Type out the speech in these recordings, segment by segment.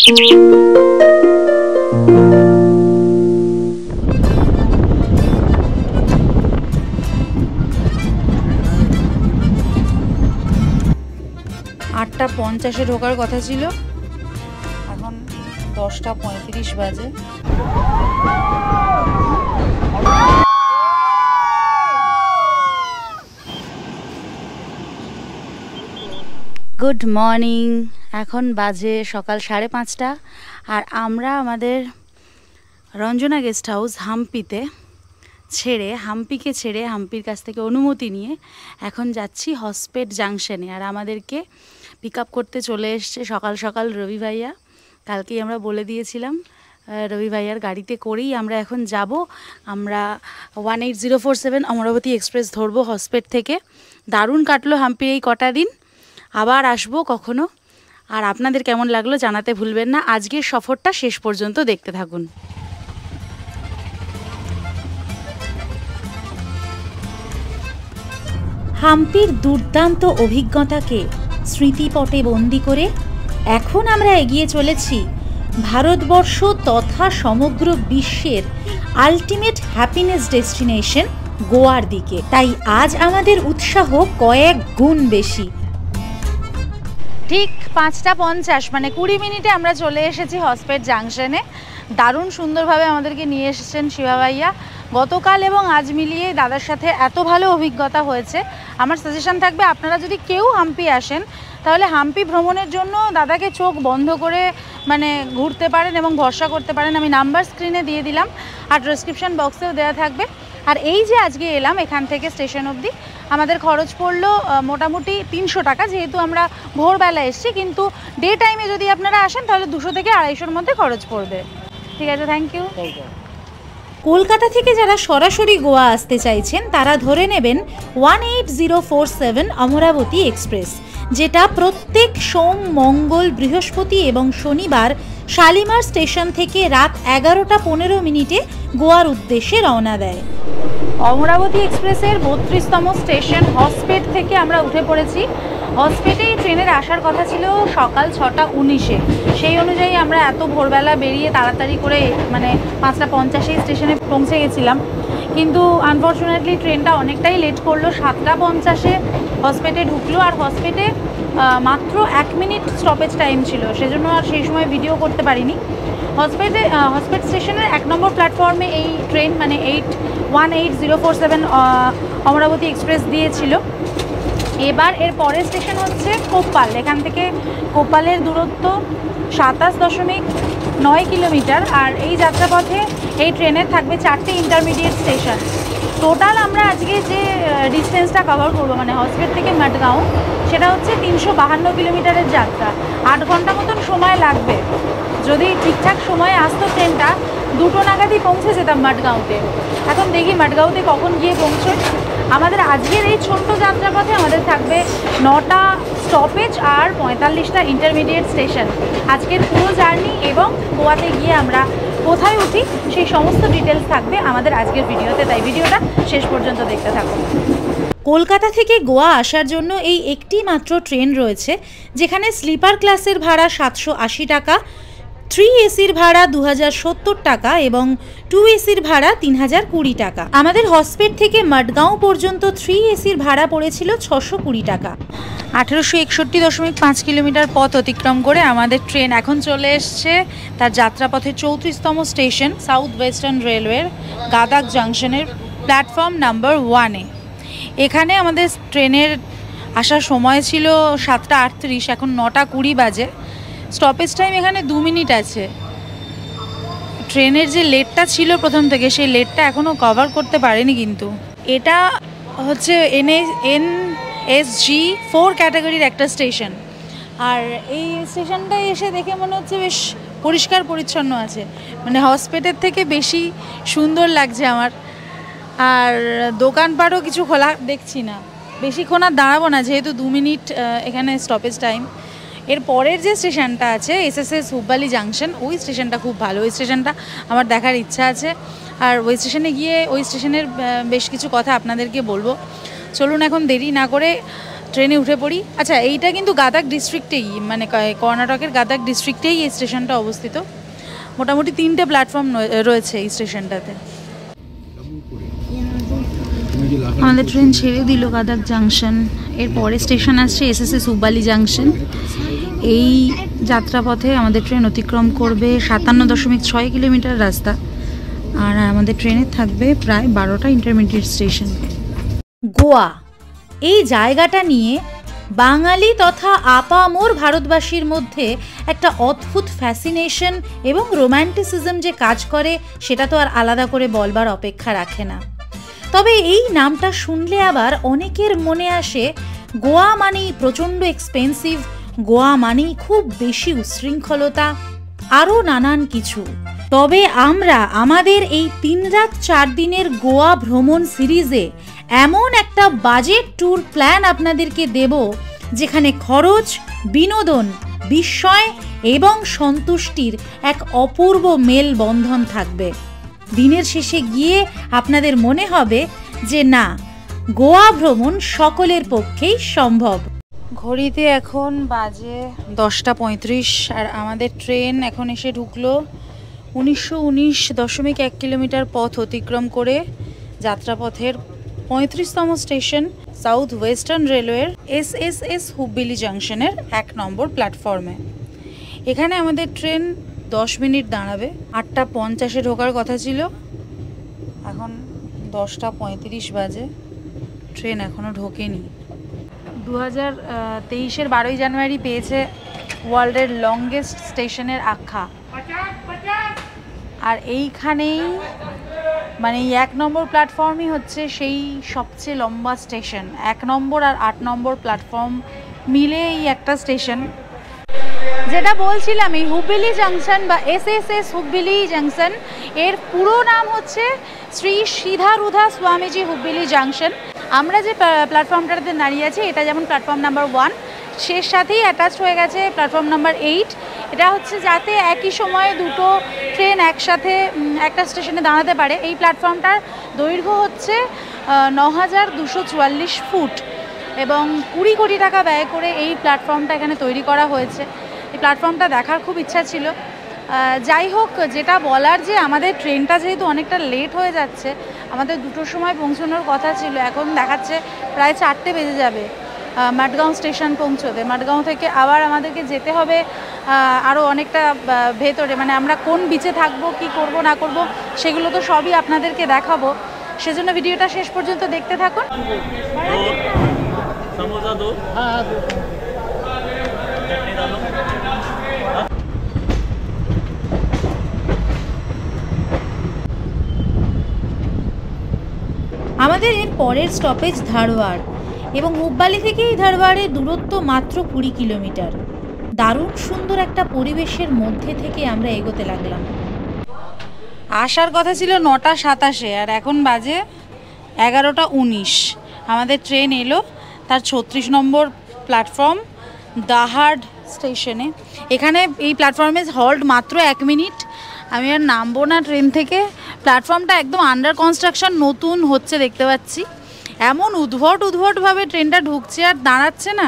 আটটা 50-এ ঢোকার কথা ছিল, এখন 10টা 35 বাজে। Good morning. এখন বাজে সকাল 5:30 আর আমরা আমাদের রঞ্জনা গেস্ট হাউস হাম্পিকে ছেড়ে হাম্পির কাছ থেকে অনুমতি নিয়ে এখন যাচ্ছি হসপিট জাংশনে। আর আমাদেরকে পিক আপ করতে চলে এসছে সকাল সকাল রবি ভাইয়া। কালকেই আমরা বলে দিয়েছিলাম রবি ভাইয়ার গাড়িতে করেই আমরা এখন যাব। আমরা 18047 অমরাবতী এক্সপ্রেস ধরবো হসপিট থেকে। দারুণ কাটলো হাম্পির এই কটা দিন, আবার আসবো কখনো। আর আপনাদের কেমন লাগলো জানাতে ভুলবেন না। আজকের সফরটা শেষ পর্যন্ত দেখতে থাকুন। হাম্পির দুর্দান্ত অভিজ্ঞতাকে স্মৃতিপটে বন্দি করে এখন আমরা এগিয়ে চলেছি ভারতবর্ষ তথা সমগ্র বিশ্বের আলটিমেট হ্যাপিনেস ডেস্টিনেশন গোয়ার দিকে। তাই আজ আমাদের উৎসাহ কয়েক গুণ বেশি। ঠিক 5:50 মানে 20 মিনিটে আমরা চলে এসেছি হসপিট জাংশনে। দারুণ সুন্দরভাবে আমাদেরকে নিয়ে এসেছেন শিবা ভাইয়া। গতকাল এবং আজ মিলিয়ে দাদার সাথে এত ভালো অভিজ্ঞতা হয়েছে। আমার সাজেশন থাকবে আপনারা যদি কেউ হাম্পি আসেন তাহলে হাম্পি ভ্রমণের জন্য দাদাকে চোখ বন্ধ করে মানে ঘুরতে পারেন এবং ভরসা করতে পারেন। আমি নাম্বার স্ক্রিনে দিয়ে দিলাম আর ডেসক্রিপশন বক্সেও দেওয়া থাকবে। আর এই যে আজকে এলাম এখান থেকে স্টেশন অবধি আমাদের খরচ পড়লো মোটামুটি 300 টাকা, যেহেতু আমরা ভোরবেলা এসেছি। কিন্তু ডে টাইমে যদি আপনারা আসেন তাহলে 200 থেকে 250-এর মধ্যে খরচ পড়বে। ঠিক আছে, থ্যাংক ইউ। কলকাতা থেকে যারা সরাসরি গোয়া আসতে চাইছেন তারা ধরে নেবেন 18047 অমরাবতী এক্সপ্রেস, যেটা প্রত্যেক সোম, মঙ্গল, বৃহস্পতি এবং শনিবার শালিমার স্টেশন থেকে রাত 11টা 15 মিনিটে গোয়ার উদ্দেশ্যে রওনা দেয়। অমরাবতী এক্সপ্রেসের 32তম স্টেশন হসপিট থেকে আমরা উঠে পড়েছি। হসপিটে ট্রেনের আসার কথা ছিল সকাল 6:19-এ। সেই অনুযায়ী আমরা এত ভোরবেলা বেরিয়ে তাড়াতাড়ি করে মানে 5:50 স্টেশনে পৌঁছে গেছিলাম। কিন্তু আনফর্চুনেটলি ট্রেনটা অনেকটাই লেট করলো। 7:50-এ হসপিটে ঢুকলো আর হসপিটে মাত্র 1 মিনিট স্টপেজ টাইম ছিল, সেজন্য আর সেই সময় ভিডিও করতে পারিনি। হসপিট স্টেশনের 1 নম্বর প্ল্যাটফর্মে এই ট্রেন মানে 18047 অমরাবতী এক্সপ্রেস দিয়েছিল। এবার এর পরের স্টেশন হচ্ছে কোপ্পাল। এখান থেকে কোপ্পালের দূরত্ব 27.9 কিলোমিটার। আর এই যাত্রাপথে এই ট্রেনের থাকবে 4টে ইন্টারমিডিয়েট স্টেশন। টোটাল আমরা আজকে যে ডিস্টেন্সটা কভার করবো মানে হসপিট থেকে মাডগাঁও, সেটা হচ্ছে 352 কিলোমিটারের যাত্রা। 8 ঘন্টা মতন সময় লাগবে। যদি ঠিকঠাক সময়ে আসতো ট্রেনটা 2টো নাগাদই পৌঁছে যেতাম মাডগাঁওতে। এখন দেখি মাডগাঁওতে কখন গিয়ে পৌঁছোয়। আমাদের আজকের এই ছোট্ট যাত্রাপথে আমাদের থাকবে 9টা স্টপেজ আর 45টা ইন্টারমিডিয়েট স্টেশন। আজকের পুরো জার্নি এবং গোয়াতে গিয়ে আমরা কোথায় উঠি সেই সমস্ত ডিটেলস থাকবে আমাদের আজকের ভিডিওতে, তাই ভিডিওটা শেষ পর্যন্ত দেখতে থাকুন। কলকাতা থেকে গোয়া আসার জন্য এই একটি মাত্র ট্রেন রয়েছে, যেখানে স্লিপার ক্লাসের ভাড়া 780 টাকা, 3 এসির ভাড়া 2070 টাকা এবং 2 এসির ভাড়া 3020 টাকা। আমাদের হসপিট থেকে মাডগাঁও পর্যন্ত 3 এসির ভাড়া পড়েছিল 620 টাকা। 1861.5 কিলোমিটার পথ অতিক্রম করে আমাদের ট্রেন এখন চলে এসছে তার যাত্রাপথে 34তম স্টেশন সাউথ ওয়েস্টার্ন রেলওয়ের গাদাক জাংশনের প্ল্যাটফর্ম নাম্বার 1-এ। এখানে আমাদের ট্রেনের আসার সময় ছিল 7:38, এখন 9:20 বাজে। স্টপেজ টাইম এখানে 2 মিনিট আছে। ট্রেনের যে লেটটা ছিল প্রথম থেকে সেই লেটটা এখনও কভার করতে পারেনি। কিন্তু এটা হচ্ছে NSG 4 ক্যাটাগরির একটা স্টেশন। আর এই স্টেশনটায় এসে দেখে মনে হচ্ছে বেশ পরিষ্কার পরিচ্ছন্ন আছে, মানে হসপিটাল থেকে বেশি সুন্দর লাগছে আমার। আর দোকানপাটও কিছু খোলা দেখছি না। বেশিক্ষণ আর দাঁড়াবো না, যেহেতু 2 মিনিট এখানে স্টপেজ টাইম। এর পরের যে স্টেশনটা আছে SSS হুব্বালি জাংশন, ওই স্টেশনটা খুব ভালো। ওই স্টেশনটা আমার দেখার ইচ্ছা আছে। আর ওই স্টেশনে গিয়ে ওই স্টেশনের বেশ কিছু কথা আপনাদেরকে বলবো। চলুন এখন দেরি না করে ট্রেনে উঠে পড়ি। আচ্ছা, এইটা কিন্তু গাদাক ডিস্ট্রিক্টেই, মানে কর্ণাটকের গাদাক ডিস্ট্রিক্টেই এই স্টেশনটা অবস্থিত। মোটামুটি 3টে প্ল্যাটফর্ম রয়েছে এই স্টেশনটাতে। আমাদের ট্রেন ছেড়ে দিল গাদাক জাংশন। এর পরে স্টেশন আসছে এসএসএস হুব্বালি জাংশন। এই যাত্রাপথে আমাদের ট্রেন অতিক্রম করবে 57.6 কিলোমিটার রাস্তা, আর আমাদের ট্রেনে থাকবে প্রায় 12টা ইন্টারমিডিয়েট স্টেশন। গোয়া, এই জায়গাটা নিয়ে বাঙালি তথা আপামোর ভারতবাসীর মধ্যে একটা অদ্ভুত ফ্যাসিনেশন এবং রোম্যান্টিসিজম যে কাজ করে সেটা তো আর আলাদা করে বলবার অপেক্ষা রাখে না। তবে এই নামটা শুনলে আবার অনেকের মনে আসে গোয়া মানেই প্রচণ্ড এক্সপেন্সিভ, গোয়া মানেই খুব বেশি উশৃঙ্খলতা, আরও নানান কিছু। তবে আমরা আমাদের এই 3 রাত 4 দিনের গোয়া ভ্রমণ সিরিজে এমন একটা বাজেট ট্যুর প্ল্যান আপনাদেরকে দেব যেখানে খরচ, বিনোদন, বিস্ময় এবং সন্তুষ্টির এক অপূর্ব মেলবন্ধন থাকবে। দিনের শেষে গিয়ে আপনাদের মনে হবে যে না, গোয়া ভ্রমণ সকলের পক্ষেই সম্ভব। ঘড়িতে এখন বাজে 10:35 আর আমাদের ট্রেন এখন এসে ঢুকলো 1919.1 কিলোমিটার পথ অতিক্রম করে যাত্রাপথের 35তম স্টেশন সাউথ ওয়েস্টার্ন রেলওয়ের এসএসএস হুব্বালি জাংশনের 1 নম্বর প্ল্যাটফর্মে। এখানে আমাদের ট্রেন 10 মিনিট দাঁড়াবে। 8:50-এ ঢোকার কথা ছিল, এখন 10:35 বাজে, ট্রেন এখনও ঢোকেনি। 2023-এর 12ই জানুয়ারি পেয়েছে ওয়ার্ল্ডের লংগেস্ট স্টেশনের আখ্যা। আর এইখানেই মানে এই 1 নম্বর প্ল্যাটফর্মই হচ্ছে সেই সবচেয়ে লম্বা স্টেশন। 1 নম্বর আর 8 নম্বর প্ল্যাটফর্ম মিলে এই একটা স্টেশন। যেটা বলছিলাম, এই হুব্বালি জাংশন বা এসএসএস হুব্বালি জাংশন এর পুরো নাম হচ্ছে শ্রী সিধারুধা স্বামীজি হুব্বালি জাংশন। আমরা যে প্ল্যাটফর্মটাতে দাঁড়িয়ে আছি এটা যেমন প্ল্যাটফর্ম নাম্বার 1, সের সাথেই অ্যাটাচ হয়ে গেছে প্ল্যাটফর্ম নাম্বার 8। এটা হচ্ছে যাতে একই সময়ে দুটো ট্রেন একসাথে একটা স্টেশনে দাঁড়াতে পারে। এই প্ল্যাটফর্মটার দৈর্ঘ্য হচ্ছে 9244 ফুট এবং 20 কোটি টাকা ব্যয় করে এই প্ল্যাটফর্মটা এখানে তৈরি করা হয়েছে। এই প্ল্যাটফর্মটা দেখার খুব ইচ্ছা ছিল। যাই হোক, যেটা বলার যে আমাদের ট্রেনটা যেহেতু অনেকটা লেট হয়ে যাচ্ছে, আমাদের 2টোর সময় পৌঁছানোর কথা ছিল, এখন দেখাচ্ছে প্রায় 4টে বেজে যাবে মাডগাঁও স্টেশন পৌঁছতে। মাডগাঁও থেকে আবার আমাদেরকে যেতে হবে আরও অনেকটা ভেতরে, মানে আমরা কোন বিচে থাকবো, কি করব না করব সেগুলো তো সবই আপনাদেরকে দেখাবো। সেজন্য ভিডিওটা শেষ পর্যন্ত দেখতে থাকুন। আমাদের এর পরের স্টপেজ ধারওয়াড় এবং হুব্বালি থেকে এই ধারওয়াড়ের দূরত্ব মাত্র 20 কিলোমিটার। দারুণ সুন্দর একটা পরিবেশের মধ্যে থেকে আমরা এগোতে লাগলাম। আসার কথা ছিল 9:27 আর এখন বাজে 11:19। আমাদের ট্রেন এলো তার 36 নম্বর প্ল্যাটফর্ম দাহাড স্টেশনে। এখানে এই প্ল্যাটফর্মে হল্ট মাত্র 1 মিনিট। আমি আর নামবো না ট্রেন থেকে। প্ল্যাটফর্মটা একদম আন্ডার কনস্ট্রাকশন, নতুন হচ্ছে দেখতে পাচ্ছি। এমন উদ্ভটভাবে ট্রেনটা ঢুকছে আর দাঁড়াচ্ছে না,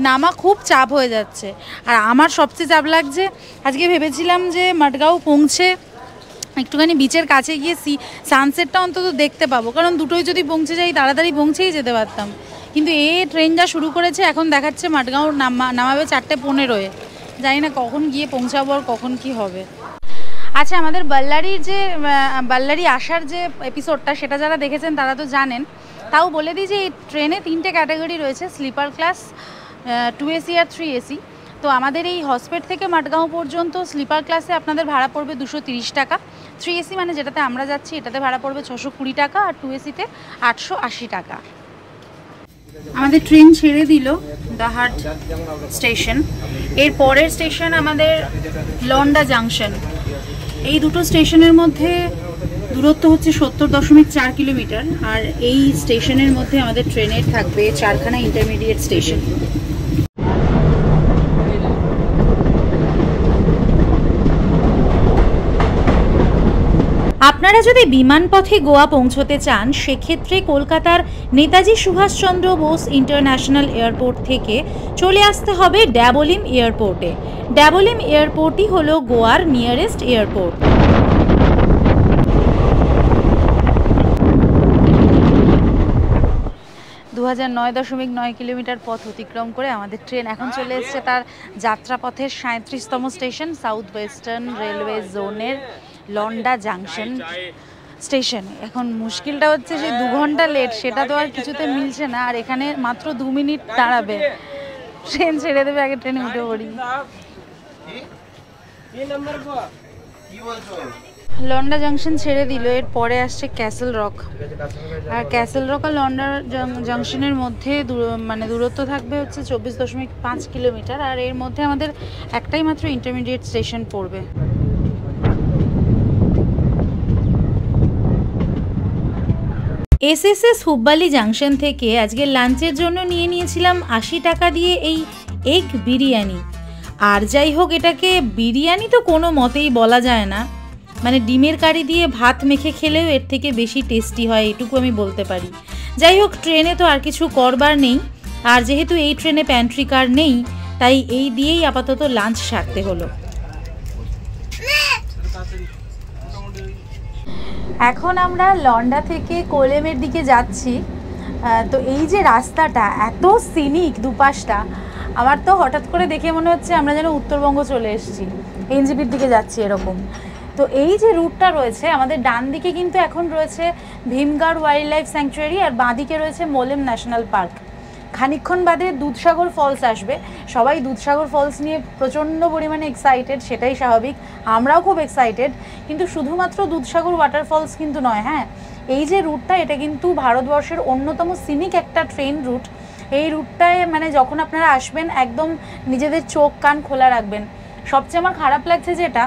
নামা খুব চাপ হয়ে যাচ্ছে। আর আমার সবচেয়ে চাপ লাগছে, আজকে ভেবেছিলাম যে মাডগাঁও পৌঁছে একটুখানি বিচের কাছে গিয়ে সানসেটটা অন্তত দেখতে পাবো, কারণ দুটোই যদি পৌঁছে যাই তাড়াতাড়ি পৌঁছেই যেতে পারতাম। কিন্তু ট্রেন যা শুরু করেছে এখন দেখাচ্ছে মাডগাঁও নামাবে 4:15-এ। জানি না কখন গিয়ে পৌঁছাবো আর কখন কি হবে। আচ্ছা, আমাদের বাল্লারি আসার যে এপিসোডটা সেটা যারা দেখেছেন তারা তো জানেন, তাও বলে দিই যে এই ট্রেনে 3টে ক্যাটাগরি রয়েছে, স্লিপার ক্লাস, 2AC আর 3AC। তো আমাদের এই হসপেট থেকে মাডগাঁও পর্যন্ত স্লিপার ক্লাসে আপনাদের ভাড়া পড়বে 230 টাকা। 3AC মানে যেটাতে আমরা যাচ্ছি এটাতে ভাড়া পড়বে 620 টাকা, আর 2ACতে 880 টাকা। আমাদের ট্রেন ছেড়ে দিল দাহাড স্টেশন। এর পরের স্টেশন আমাদের লন্ডা জাংশন। এই দুটো স্টেশনের মধ্যে দূরত্ব হচ্ছে 70.4 কিলোমিটার, আর এই স্টেশনের মধ্যে আমাদের ট্রেনের থাকবে 4খানা ইন্টারমিডিয়েট স্টেশন। আপনার আপনারা যদি বিমানপথে গোয়া পৌঁছতে চান সেক্ষেত্রে কলকাতার নেতাজি সুভাষচন্দ্র বোস ইন্টারন্যাশনাল এয়ারপোর্ট থেকে চলে আসতে হবে ড্যাবোলিম এয়ারপোর্টে। ড্যাবোলিম এয়ারপোর্টই হলো গোয়ার নিয়ারেস্ট এয়ারপোর্ট। 2009.9 কিলোমিটার পথ অতিক্রম করে আমাদের ট্রেন এখন চলে এসেছে তার যাত্রাপথের 37তম স্টেশন, সাউথ ওয়েস্টার্ন রেলওয়ে জোনের লন্ডা জাংশন স্টেশনে। এখন মুশকিলটা হচ্ছে সেই 2 ঘন্টা লেট, সেটা তো আর কিছুতে মিলছে না। আর এখানে মাত্র 2 মিনিট দাঁড়াবে, ট্রেন ছেড়ে দেবে, আগে ট্রেনে উঠে পড়ি। লন্ডা জাংশন ছেড়ে দিল, এর পরে আসছে ক্যাসেল রক। আর ক্যাসেল রক আর লন্ডা জাংশনের মধ্যে দূরত্ব থাকবে হচ্ছে 24.5 কিলোমিটার। আর এর মধ্যে আমাদের একটাই মাত্র ইন্টারমিডিয়েট স্টেশন পড়বে। এসএসএস হুব্বালি জাংশন থেকে আজকে লাঞ্চের জন্য নিয়ে নিয়েছিলাম 80 টাকা দিয়ে এই এগ বিরিয়ানি। আর যাই হোক, এটাকে বিরিয়ানি তো কোনো মতেই বলা যায় না, মানে ডিমের কারি দিয়ে ভাত মেখে খেলেও এর থেকে বেশি টেস্টি হয়, এটুকু আমি বলতে পারি। যাই হোক, ট্রেনে তো আর কিছু করবার নেই, আর যেহেতু এই ট্রেনে প্যান্ট্রি কার নেই তাই এই দিয়েই আপাতত লাঞ্চ সারতে হলো। এখন আমরা লন্ডা থেকে কোলেমের দিকে যাচ্ছি। তো এই যে রাস্তাটা এত সিনিক দুপাশটা, আমার তো হঠাৎ করে দেখে মনে হচ্ছে আমরা যেন উত্তরবঙ্গ চলে এসেছি, এনজিপির দিকে যাচ্ছি এরকম। তো এই যে রুটটা রয়েছে, আমাদের ডান দিকে কিন্তু এখন রয়েছে ভীমগড় ওয়াইল্ড লাইফ স্যাংচুয়ারি, আর বাঁ দিকে রয়েছে মোলেম ন্যাশনাল পার্ক। খানিকক্ষণ বাদে দুধসাগর ফলস আসবে। সবাই দুধসাগর ফলস নিয়ে প্রচণ্ড পরিমাণে এক্সাইটেড, সেটাই স্বাভাবিক, আমরাও খুব এক্সাইটেড। কিন্তু শুধুমাত্র দুধসাগর ওয়াটারফলস কিন্তু নয়, হ্যাঁ, এই যে রুটটা, এটা কিন্তু ভারতবর্ষের অন্যতম সিনিক একটা ট্রেন রুট। এই রুটটায় মানে যখন আপনারা আসবেন একদম নিজেদের চোখ কান খোলা রাখবেন। সবচেয়ে আমার খারাপ লাগছে যেটা,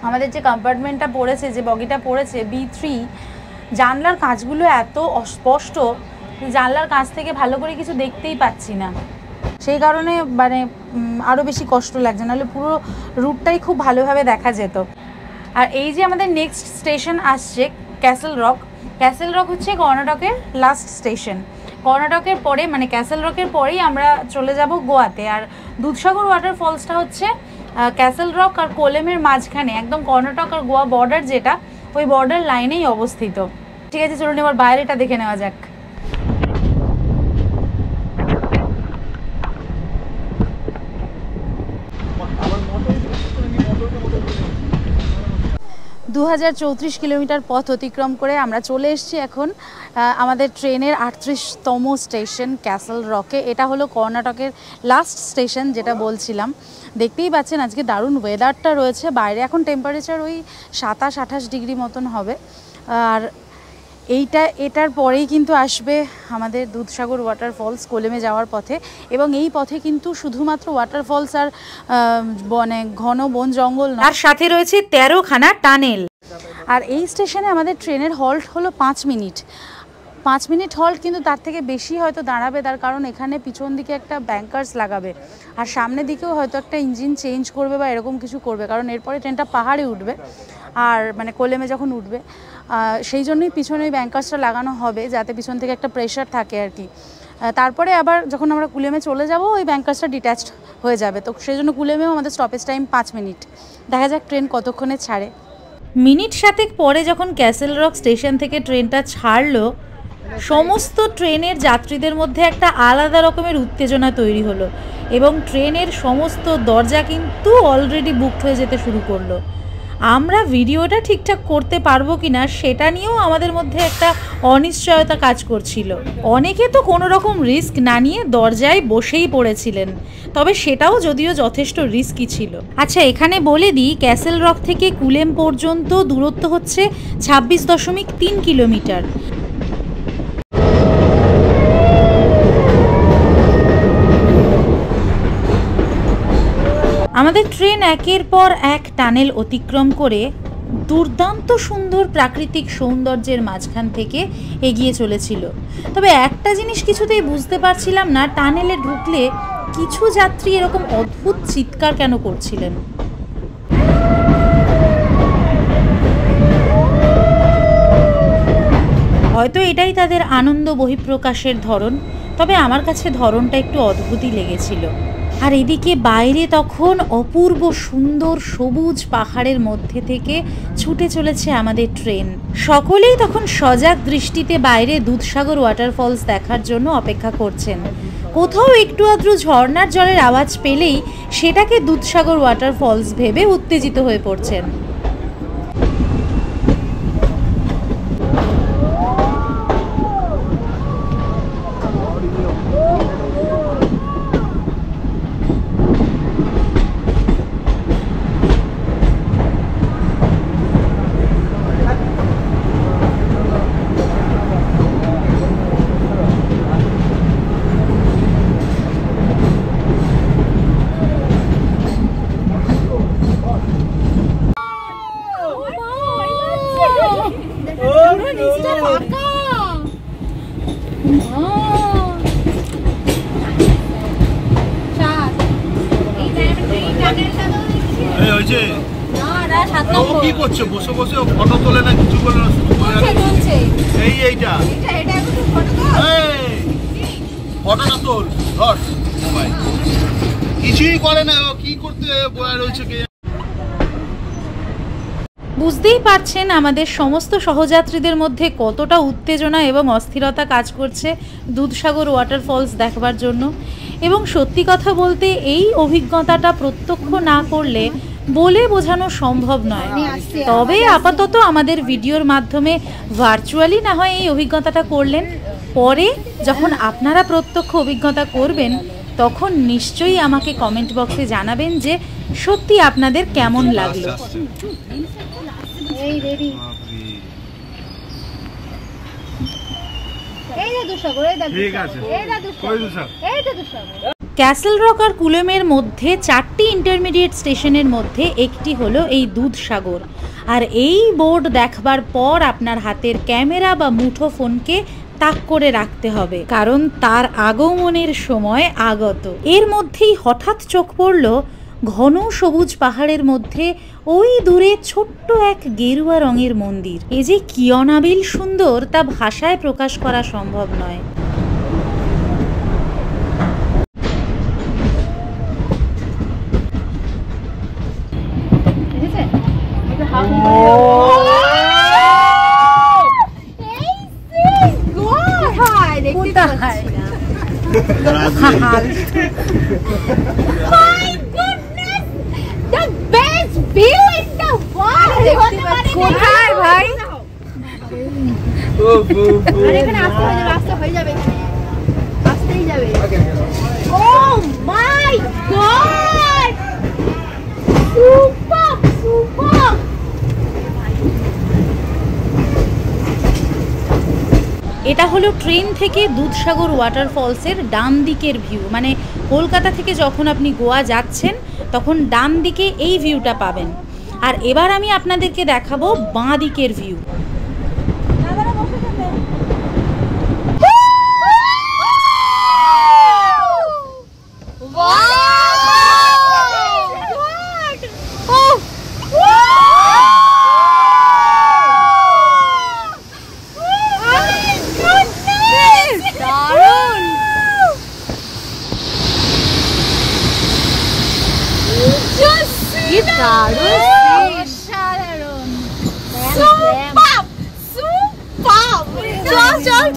আমাদের যে কম্পার্টমেন্টটা পড়েছে, যে বগিটা পড়েছে B3, জানলার কাঁচগুলো এত অস্পষ্ট, জানলার কাছ থেকে ভালো করে কিছু দেখতেই পাচ্ছি না, সেই কারণে মানে আরও বেশি কষ্ট লাগছে, নাহলে পুরো রুটটাই খুব ভালোভাবে দেখা যেত। আর এই যে আমাদের নেক্সট স্টেশন আসছে ক্যাসেল রক। ক্যাসেল রক হচ্ছে কর্ণাটকের লাস্ট স্টেশন। কর্ণাটকের পরে মানে ক্যাসেল রকের পরেই আমরা চলে যাব গোয়াতে। আর দুধসাগর ওয়াটারফলসটা হচ্ছে ক্যাসেল রক আর কোলেমের মাঝখানে, একদম কর্ণাটক আর গোয়া বর্ডার যেটা, ওই বর্ডার লাইনেই অবস্থিত। ঠিক আছে, চলুন এবার বাইরেটা দেখে নেওয়া যাক। 2034 কিলোমিটার পথ অতিক্রম করে আমরা চলে এসেছি এখন আমাদের ট্রেনের 38তম স্টেশন ক্যাসেল রকে। এটা হলো কর্ণাটকের লাস্ট স্টেশন, যেটা বলছিলাম। দেখতেই পাচ্ছেন আজকে দারুণ ওয়েদারটা রয়েছে, বাইরে এখন টেম্পারেচার ওই 27-28 ডিগ্রি মতন হবে। আর এটার পরেই কিন্তু আসবে আমাদের দুধসাগর ওয়াটারফলস কোলেমে যাওয়ার পথে। এবং এই পথে কিন্তু শুধুমাত্র ওয়াটারফলস আর মানে ঘন বন জঙ্গল নয়, তার সাথে রয়েছে 13খানা টানেল। আর এই স্টেশনে আমাদের ট্রেনের হল্ট হলো 5 মিনিট। 5 মিনিট হল্ট, কিন্তু তার থেকে বেশি হয়তো দাঁড়াবে, তার কারণ এখানে পিছন দিকে একটা ব্যাংকার্স লাগাবে, আর সামনের দিকেও হয়তো একটা ইঞ্জিন চেঞ্জ করবে বা এরকম কিছু করবে, কারণ এরপরে ট্রেনটা পাহাড়ে উঠবে, আর মানে কোলেমে যখন উঠবে, সেই জন্যই পিছনে ওই ব্যাংকার্সটা লাগানো হবে, যাতে পিছন থেকে একটা প্রেশার থাকে আর কি। তারপরে আবার যখন আমরা কুলেমে চলে যাব ওই ব্যাংকার্সটা ডিট্যাচড হয়ে যাবে, তো সেই জন্য কুলেমেও আমাদের স্টপেজ টাইম 5 মিনিট। দেখা যাক ট্রেন কতক্ষণে ছাড়ে। মিনিট 7 পরে যখন ক্যাসেল রক স্টেশন থেকে ট্রেনটা ছাড়লো, সমস্ত ট্রেনের যাত্রীদের মধ্যে একটা আলাদা রকমের উত্তেজনা তৈরি হলো, এবং ট্রেনের সমস্ত দরজা কিন্তু অলরেডি বুকড হয়ে যেতে শুরু করলো। আমরা ভিডিওটা ঠিকঠাক করতে পারবো কিনা সেটা নিয়েও আমাদের মধ্যে একটা অনিশ্চয়তা কাজ করছিল। অনেকে তো কোনো রকম রিস্ক না নিয়ে দরজায় বসেই পড়েছিলেন, তবে সেটাও যদিও যথেষ্ট রিস্কি ছিল। আচ্ছা, এখানে বলে দিই, ক্যাসেল রক থেকে কুলেম পর্যন্ত দূরত্ব হচ্ছে 26.3 কিলোমিটার। আমাদের ট্রেন একের পর এক টানেল অতিক্রম করে দুর্দান্ত সুন্দর প্রাকৃতিক সৌন্দর্যের মাঝখান থেকে এগিয়ে চলেছিল। তবে একটা জিনিস কিছুতেই বুঝতে পারছিলাম না, টানেলে ঢুকলে কিছু যাত্রী এরকম অদ্ভুত চিৎকার কেন করছিলেন। হয়তো এটাই তাদের আনন্দ বহিঃপ্রকাশের ধরন, তবে আমার কাছে ধরনটা একটু অদ্ভুতই লেগেছিল। আর এদিকে বাইরে তখন অপূর্ব সুন্দর সবুজ পাহাড়ের মধ্যে থেকে ছুটে চলেছে আমাদের ট্রেন। সকলেই তখন সজাগ দৃষ্টিতে বাইরে দুধসাগর ওয়াটারফলস দেখার জন্য অপেক্ষা করছেন। কোথাও একটু আদ্রু ঝর্ণার জলের আওয়াজ পেলেই সেটাকে দুধসাগর ওয়াটারফলস ভেবে উত্তেজিত হয়ে পড়ছেন। কি করছে বসে বসে ফটো তোলে না কিছু বলে না, এইটা ফটোটা তোল ধর, কিছুই করে না, কি করতে বলা রয়েছে কে। বুঝতেই পারছেন আমাদের সমস্ত সহযাত্রীদের মধ্যে কতটা উত্তেজনা এবং অস্থিরতা কাজ করছে দুধসাগর ওয়াটারফলস দেখবার জন্য। এবং সত্যি কথা বলতে এই অভিজ্ঞতাটা প্রত্যক্ষ না করলে বলে বোঝানো সম্ভব নয়। তবে আপাতত আমাদের ভিডিওর মাধ্যমে ভার্চুয়ালি না হয় এই অভিজ্ঞতাটা করলেন, পরে যখন আপনারা প্রত্যক্ষ অভিজ্ঞতা করবেন তখন নিশ্চয়ই আমাকে কমেন্ট বক্সে জানাবেন যে সত্যি আপনাদের কেমন লাগলো। ক্যাসেল রক আর কুলেমের মধ্যে 4টি ইন্টারমিডিয়েট স্টেশনের মধ্যে একটি হলো এই দুধসাগর। আর এই বোর্ড দেখবার পর আপনার হাতের ক্যামেরা বা মুঠো ফোনকে তাক করে রাখতে হবে, কারণ তার আগমনের সময় আগত। এর মধ্যেই হঠাৎ চোখ পড়ল ঘন সবুজ পাহাড়ের মধ্যে ওই দূরে ছোট্ট এক গেরুয়া রঙের মন্দির। এ যে কি অনাবিল সুন্দর তা ভাষায় প্রকাশ করা সম্ভব নয়। কোথায় ভাই? রাস্তা হয়ে যাবে, আসতেই যাবে। Oh my God! Super, super! এটা হলো ট্রেন থেকে দুধসাগর ওয়াটারফলসের ডান দিকের ভিউ। মানে কলকাতা থেকে যখন আপনি গোয়া যাচ্ছেন তখন ডান দিকে এই ভিউটা পাবেন। আর এবার আমি আপনাদেরকে দেখাবো বাঁ দিকের ভিউ। অসাধারণ, সুপার সুপার। চল চল।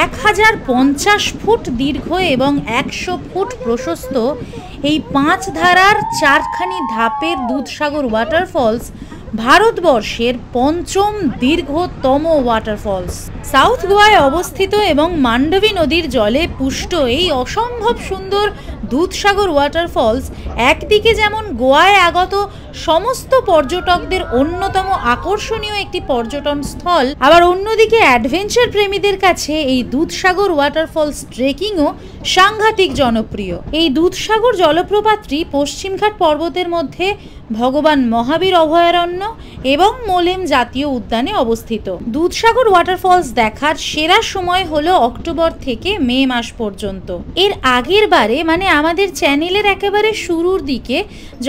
1050 ফুট দীর্ঘ এবং 100 ফুট প্রশস্ত এই 5 ধারার 4খানি ধাপের দুধসাগর ওয়াটারফলস ভারতবর্ষের 5ম দীর্ঘতম ওয়াটারফলস। সাউথ গোয়ায় অবস্থিত এবং মান্ডবী নদীর জলে পুষ্ট এই অসম্ভব সুন্দর দুধসাগর ওয়াটারফলস একদিকে যেমন গোয়ায় আগত সমস্ত পর্যটকদের অন্যতম আকর্ষণীয় একটি পর্যটন স্থল, আবার অন্যদিকে অ্যাডভেঞ্চার প্রেমীদের কাছে এই দুধসাগর ওয়াটারফলস ট্রেকিংও সাংঘাতিক জনপ্রিয়। এই দুধসাগর জলপ্রপাতটি পশ্চিমঘাট পর্বতের মধ্যে ভগবান মহাবীর অভয়ারণ্য এবং মোলেম জাতীয় উদ্যানে অবস্থিত। দুধসাগর ওয়াটারফলস দেখার সেরা সময় হলো অক্টোবর থেকে মে মাস পর্যন্ত। এর আগের বারে মানে আমাদের চ্যানেলের একেবারে শুরুর দিকে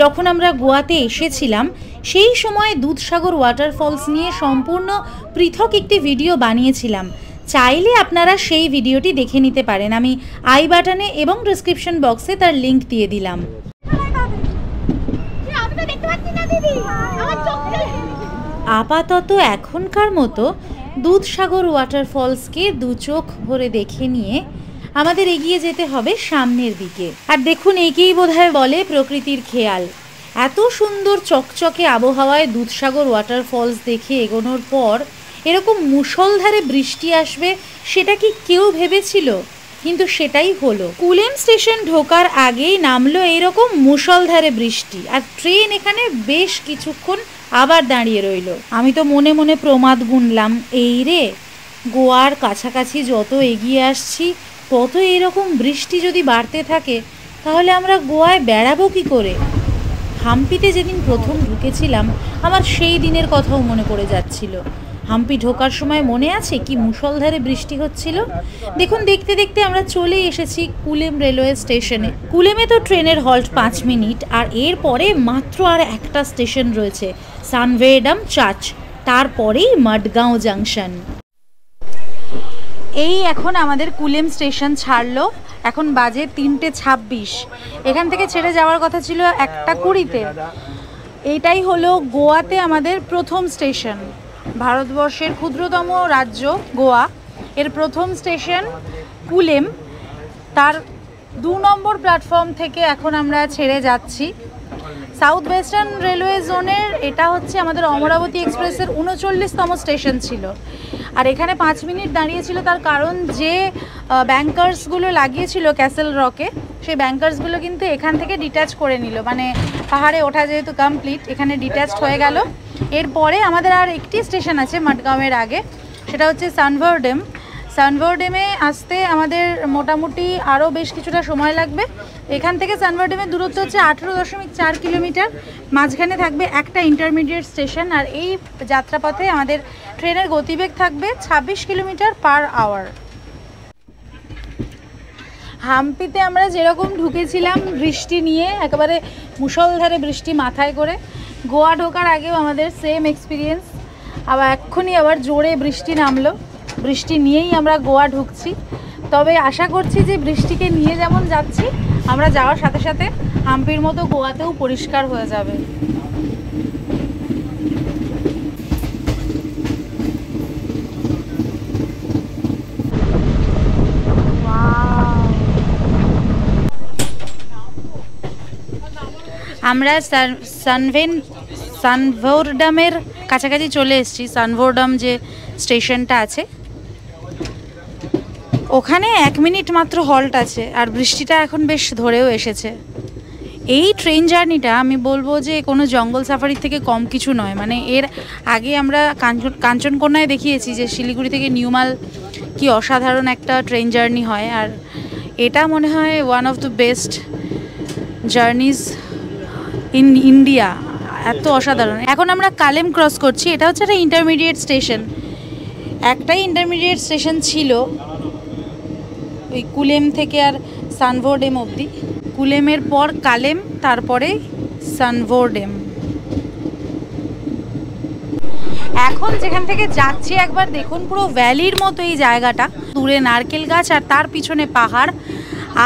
যখন আমরা গোয়াতে এসেছিলাম সেই সময় দুধসাগর ওয়াটারফলস নিয়ে সম্পূর্ণ পৃথক একটি ভিডিও বানিয়েছিলাম। চাইলে আপনারা সেই ভিডিওটি দেখে নিতে পারেন, আমি আই বাটনে এবং ডেসক্রিপশন বক্সে তার লিংক দিয়ে দিলাম। আপাতত এখনকার মতো দুধসাগর ওয়াটারফলসকে দু চোখ ভরে দেখে নিয়ে আমাদের এগিয়ে যেতে হবে সামনের দিকে। আর দেখুন, একেই বোধহয় বলে প্রকৃতির খেয়াল। এত সুন্দর চকচকে আবহাওয়ায় দুধসাগর ওয়াটারফলস দেখে এগোনোর পর এরকম মুষলধারে বৃষ্টি আসবে সেটা কি কেউ ভেবেছিল? কিন্তু সেটাই হলো। কুলেম স্টেশন ঢোকার আগেই নামলো এরকম মুষলধারে বৃষ্টি, আর ট্রেন এখানে বেশ কিছুক্ষণ আবার দাঁড়িয়ে রইল। আমি তো মনে মনে প্রমাদ গুনলাম, এই রে গোয়ার কাছাকাছি যত এগিয়ে আসছি তত এরকম বৃষ্টি যদি বাড়তে থাকে তাহলে আমরা গোয়ায় বেড়াবো কি করে? হাম্পিতে যেদিন প্রথম ঢুকেছিলাম আমার সেই দিনের কথাও মনে পড়ে যাচ্ছিল। হাম্পি ঢোকার সময় মনে আছে কি মুষলধারে বৃষ্টি হচ্ছিল। দেখুন, দেখতে দেখতে আমরা চলে এসেছি কুলেম রেলওয়ে স্টেশনে। কুলেমে তো ট্রেনের হল্ট 5 মিনিট, আর এরপরে মাত্র আর একটা স্টেশন রয়েছে, সানভেডাম চার্চ, তারপরেই মডগাঁও জাংশন। এই এখন আমাদের কুলেম স্টেশন ছাড়লো, এখন বাজে 3:26। এখান থেকে ছেড়ে যাওয়ার কথা ছিল 1:20-তে। এইটাই হলো গোয়াতে আমাদের প্রথম স্টেশন। ভারতবর্ষের ক্ষুদ্রতম রাজ্য গোয়া, এর প্রথম স্টেশন কুলেম। তার 2 নম্বর প্ল্যাটফর্ম থেকে এখন আমরা ছেড়ে যাচ্ছি। সাউথ ওয়েস্টার্ন রেলওয়ে জোনের এটা হচ্ছে আমাদের অমরাবতী এক্সপ্রেসের 39তম স্টেশন ছিল। আর এখানে 5 মিনিট দাঁড়িয়েছিল, তার কারণ যে ব্যাংকার্সগুলো লাগিয়েছিল ক্যাসেল রকে, সেই ব্যাংকার্সগুলো কিন্তু এখান থেকে ডিট্যাচ করে নিল, মানে পাহাড়ে ওঠা যেহেতু কমপ্লিট, এখানে ডিট্যাচড হয়ে গেল। এরপরে আমাদের আর একটি স্টেশন আছে মাডগাঁওয়ের আগে, সেটা হচ্ছে সানভরডেম। সানভরডেমে আসতে আমাদের মোটামুটি আরও বেশ কিছুটা সময় লাগবে। এখান থেকে সানভরডেমের দূরত্ব হচ্ছে 18.4 কিলোমিটার। মাঝখানে থাকবে একটা ইন্টারমিডিয়েট স্টেশন, আর এই যাত্রাপথে আমাদের ট্রেনের গতিবেগ থাকবে 26 কিলোমিটার পার আওয়ার। হাম্পিতে আমরা যেরকম ঢুকেছিলাম বৃষ্টি নিয়ে, একেবারে মুষলধারে বৃষ্টি মাথায় করে, গোয়া ঢোকার আগেও আমাদের সেম এক্সপিরিয়েন্স। আবার এক্ষুনি আবার জোরে বৃষ্টি নামলো, বৃষ্টি নিয়েই আমরা গোয়া ঢুকছি। তবে আশা করছি যে বৃষ্টিকে নিয়ে যেমন যাচ্ছি, আমরা যাওয়ার সাথে সাথে হাম্পির মতো গোয়াতেও পরিষ্কার হয়ে যাবে। আমরা সানভরডামের কাছাকাছি চলে এসেছি। সানভরডাম যে স্টেশনটা আছে ওখানে 1 মিনিট মাত্র হল্ট আছে, আর বৃষ্টিটা এখন বেশ ধরেও এসেছে। এই ট্রেন জার্নিটা আমি বলবো যে কোনো জঙ্গল সাফারির থেকে কম কিছু নয়। মানে এর আগে আমরা কাঞ্চনকন্যায় দেখিয়েছি যে শিলিগুড়ি থেকে নিউমাল কি অসাধারণ একটা ট্রেন জার্নি হয়, আর এটা মনে হয় one of the best জার্নিজ in India. এত অসাধারণ। এখন আমরা কালেম ক্রস করছি, এটা হচ্ছে একটা ইন্টারমিডিয়েট স্টেশন। একটাই ইন্টারমিডিয়েট স্টেশন ছিল ওই কুলেম থেকে আর সানভরডেম অবধি। কুলেমের পর কালেম, তারপরে সানভরডেম। এখন যেখান থেকে যাচ্ছি একবার দেখুন, পুরো ভ্যালির মতো এই জায়গাটা। দূরে নারকেল গাছ আর তার পিছনে পাহাড়,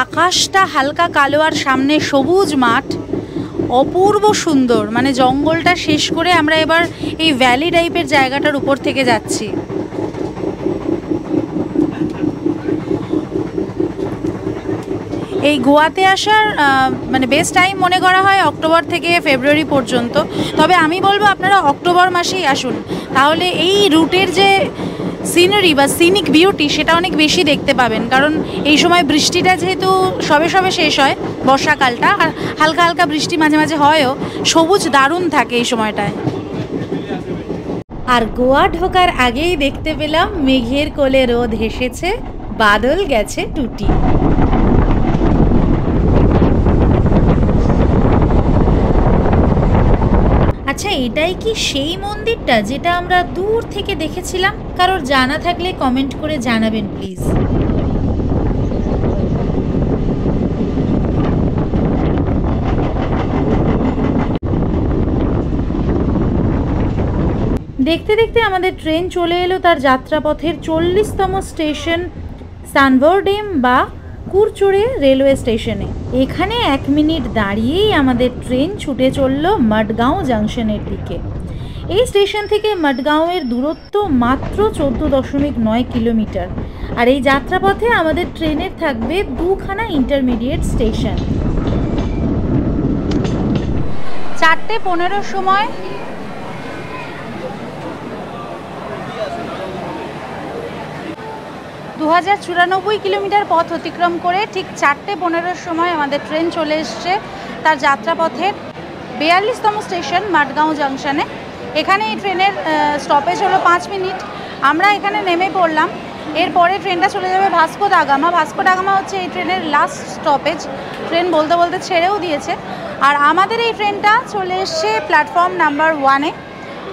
আকাশটা হালকা কালো আর সামনে সবুজ মাঠ, অপূর্ব সুন্দর। মানে জঙ্গলটা শেষ করে আমরা এবার এই ভ্যালি টাইপের জায়গাটার উপর থেকে যাচ্ছি। এই গোয়াতে আসার মানে বেস্ট টাইম মনে করা হয় অক্টোবর থেকে ফেব্রুয়ারি পর্যন্ত। তবে আমি বলবো আপনারা অক্টোবর মাসেই আসুন, তাহলে এই রুটের যে সিনারি বা সিনিক বিউটি সেটা অনেক বেশি দেখতে পাবেন। কারণ এই সময় বৃষ্টিটা যেহেতু সবে সবে শেষ হয়, বর্ষাকালটা, আর হালকা হালকা বৃষ্টি মাঝে মাঝে হয়ও, সবুজ দারুণ থাকে এই সময়টায়। আর গোয়া ঢোকার আগেই দেখতে পেলাম মেঘের কোলে রোদ হেসেছে, বাদল গেছে টুটি। আচ্ছা, এটাই কি সেই মন্দিরটা যেটা আমরা দূর থেকে দেখেছিলাম? কারোর জানা থাকলে কমেন্ট করে জানাবেন প্লিজ। দেখতে দেখতে আমাদের ট্রেন চলে এলো তার যাত্রাপথের 40তম স্টেশন সানভরডেম বা কুরচুরে রেলওয়ে স্টেশনে। এখানে 1 মিনিট দাঁড়িয়েই আমাদের ট্রেন ছুটে চলল মডগাঁও জাংশনের দিকে। এই স্টেশন থেকে মডগাঁওয়ের দূরত্ব মাত্র 14.9 কিলোমিটার। আর এই যাত্রাপথে আমাদের ট্রেনের থাকবে 2খানা ইন্টারমিডিয়েট স্টেশন। 4:15 সময় (2094 কিলোমিটার পথ অতিক্রম করে ঠিক 4:15 সময় আমাদের ট্রেন চলে এসছে তার যাত্রাপথের 42তম স্টেশন মডগাঁও জাংশনে। এখানে এই ট্রেনের স্টপেজ হলো 5 মিনিট। আমরা এখানে নেমে পড়লাম। এরপরে ট্রেনটা চলে যাবে Vasco da Gama. Vasco da Gama হচ্ছে এই ট্রেনের লাস্ট স্টপেজ। ট্রেন বলতে বলতে ছেড়েও দিয়েছে। আর আমাদের এই ট্রেনটা চলে এসছে প্ল্যাটফর্ম নাম্বার 1-এ।